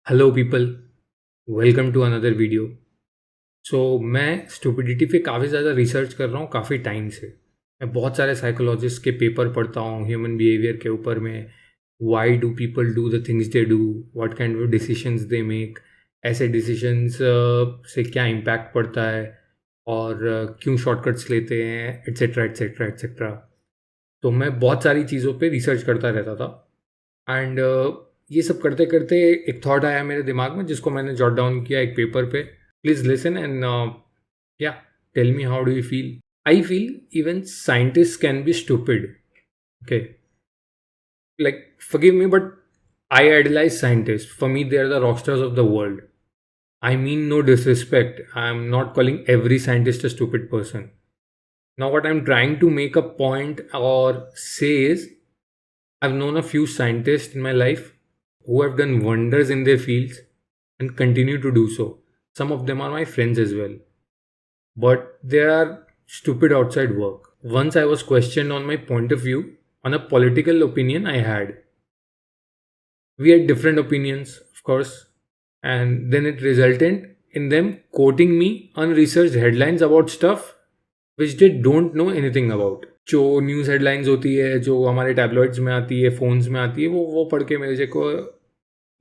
Hello people, welcome to another video. मैं stupidity पे काफ़ी ज़्यादा रिसर्च कर रहा हूँ काफ़ी टाइम से। मैं बहुत सारे साइकोलॉजिस्ट के पेपर पढ़ता हूँ ह्यूमन बिहेवियर के ऊपर में। Why do people do the things they do, what kind of decisions they make, ऐसे डिसीशंस से क्या इम्पैक्ट पड़ता है और क्यों शॉर्टकट्स लेते हैं, एट्सेट्रा एट्सेट्रा एट्सेट्रा। तो मैं बहुत सारी चीज़ों पे रिसर्च करता रहता था एंड ये सब करते करते एक थॉट आया मेरे दिमाग में जिसको मैंने जॉट डाउन किया एक पेपर पे। Please listen and yeah tell me how do you feel. I feel even scientist can be stupid. Okay, like forgive me, but I idolize scientists. For me they are the rock stars of the world. I mean no disrespect, I am not calling every scientist a stupid person. Now what I'm trying to make a point or say is, I've known a few scientists in my life who have done wonders in their fields and continue to do so. Some of them are my friends as well, but they are stupid outside work. Once I was questioned on my point of view on a political opinion I had. We had different opinions, of course, and then it resulted in them quoting me unresearched headlines about stuff which they don't know anything about. जो news headlines होती है, जो हमारे tabloids में आती है, phones में आती है, वो पढ़ के मेरे को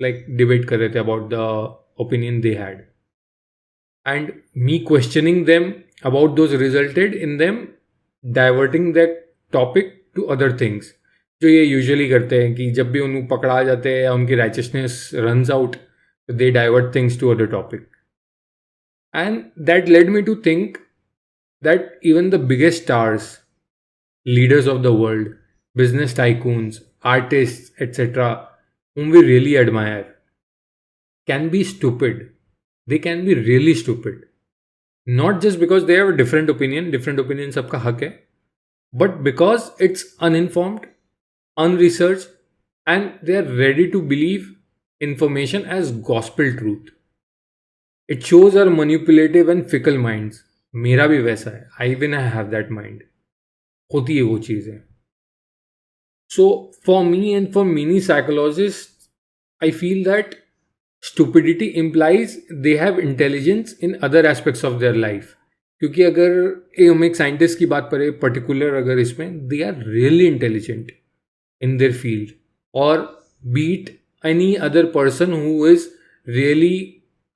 like debate कर रहे थे about the opinion they had, and me questioning them about those resulted in them diverting that topic to other things, जो ये यूजुअली करते हैं कि जब भी उनको पकड़ा जाते हैं या उनकी richness runs out, they divert things to other topic. And that led me to think that even the biggest stars, leaders of the world, business tycoons, artists, etc., whom we really admire, can be stupid. They can be really stupid. Not just because they have a different opinion सबका हक है, but because it's uninformed, unresearched, and they are ready to believe information as gospel truth. It shows our manipulative and fickle minds. मेरा भी वैसा है. I have that mind. होती है वो चीज़ें. So for me and for many psychologists, I feel that stupidity implies they have intelligence in other aspects of their life. क्योंकि अगर हम एक साइंटिस्ट की बात करें पर्टिकुलर, अगर इसमें they are really intelligent in their field, or beat any other person who is really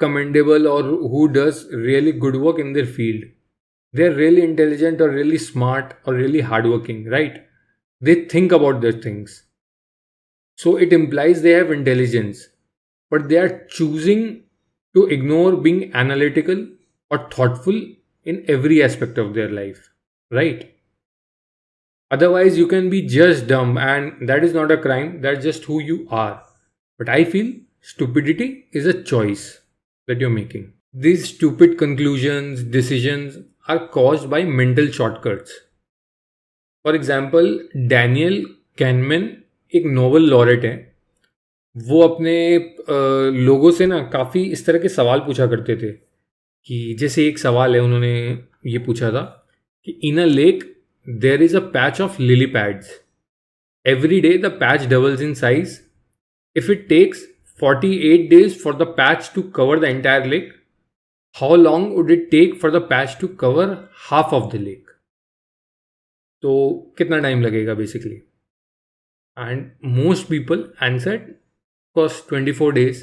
commendable or who does really good work in their field. They're really intelligent or really smart or really hardworking, right? They think about their things. So it implies they have intelligence, but they are choosing to ignore being analytical or thoughtful in every aspect of their life, right? Otherwise, you can be just dumb, and that is not a crime, that's just who you are. But I feel stupidity is a choice that you're making. These stupid conclusions, decisions are caused by mental shortcuts. For example, Daniel Kahneman एक Nobel laureate हैं. वो अपने लोगों से ना काफ़ी इस तरह के सवाल पूछा करते थे कि जैसे एक सवाल है, उन्होंने ये पूछा था कि in a lake there is a patch of lily pads. Every day the patch doubles in size. If it takes 48 days for the patch to cover the entire lake, how long would it take for the patch to cover half of the lake? तो कितना time लगेगा basically. And most people answered cost 24 days,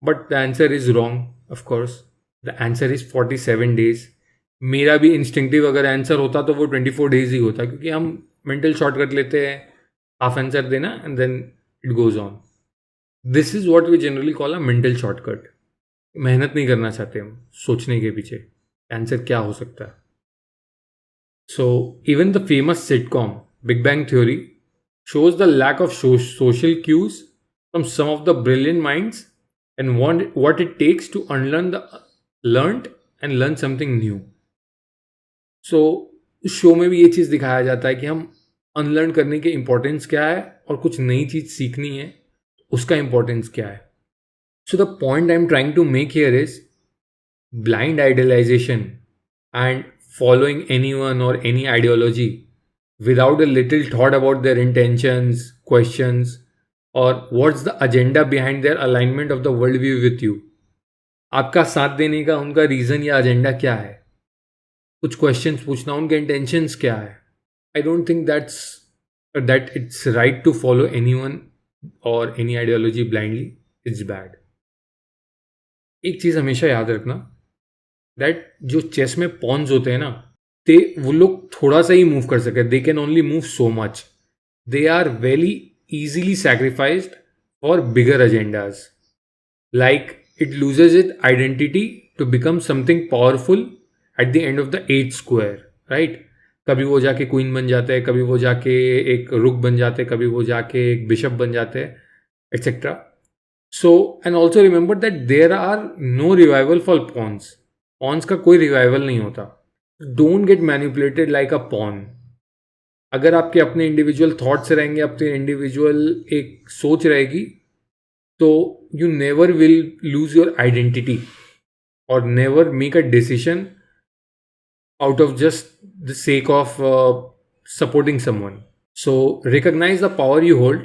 but the answer is wrong. Of course, the answer is 47 days. मेरा भी instinctive अगर answer होता तो वो 24 days ही होता, क्योंकि हम मेंटल शॉर्टकट लेते हैं, हाफ आंसर देना and then it goes on. This is what we generally call a mental shortcut. मेहनत नहीं करना चाहते हम सोचने के पीछे आंसर क्या हो सकता है. So even the famous sitcom big bang theory shows the lack of social cues from some of the brilliant minds and what it takes to unlearn the learned and learn something new. सो उस show में भी ये चीज़ दिखाया जाता है कि हम unlearn करने की इम्पोर्टेंस क्या है और कुछ नई चीज़ सीखनी है उसका इम्पोर्टेंस क्या है. So the point I am trying to make here is blind idealization and following anyone or any ideology without a little thought about their intentions, questions, और what's the agenda behind there alignment of the world view with you. आपका साथ देने का उनका reason या agenda क्या है, कुछ क्वेश्चंस पूछना, उनके इंटेंशंस क्या है। I don't think that it's right to follow anyone और any ideology blindly, it's bad. एक चीज़ हमेशा याद रखना, दैट जो चेस में पॉन्स होते हैं ना, ते वो लोग थोड़ा सा ही मूव कर सके, they can only move so much, they are very easily sacrificed for bigger agendas. Like it loses its identity to become something powerful at the end of the eighth square, right? कभी वो जाके queen बन जाते हैं, कभी वो जाके एक रुक बन जाते हैं, कभी वो जाके एक बिशप बन जाते हैं, etcetera. So and also remember that there are no revival for pawns. Pawns का कोई रिवाइवल नहीं होता. Don't get manipulated like a pawn. अगर आपके अपने इंडिविजुअल थॉट्स रहेंगे, अपने इंडिविजुअल एक सोच रहेगी, तो you never will lose your identity और never make a decision out of just the sake of supporting someone. So recognize the power you hold,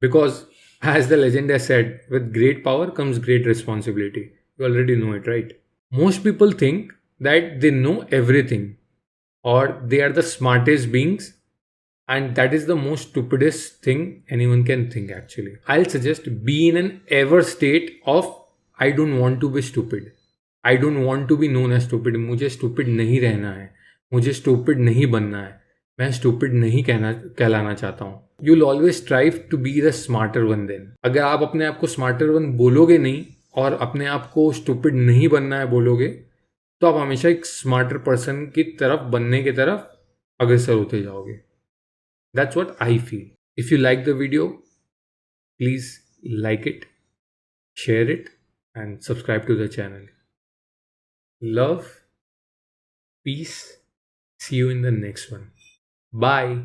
because as the legend has said, with great power comes great responsibility. You already know it, right? Most people think that they know everything or they are the smartest beings, and that is the most stupidest thing anyone can think. Actually, I'll suggest be in an ever state of I don't want to be stupid. I don't want to be known as stupid. मुझे stupid नहीं रहना है, मुझे stupid नहीं बनना है, मैं stupid नहीं कहलाना चाहता हूँ. You will always thrive to be the smarter one then. अगर आप अपने आप को स्मार्टर वन बोलोगे नहीं और अपने आप को स्टूपिड नहीं बनना है बोलोगे, तो आप हमेशा एक स्मार्टर पर्सन की तरफ बनने की तरफ अग्रसर होते जाओगे. That's what I feel. If you like the video, please like it, share it and subscribe to the channel. Love, peace. See you in the next one. Bye.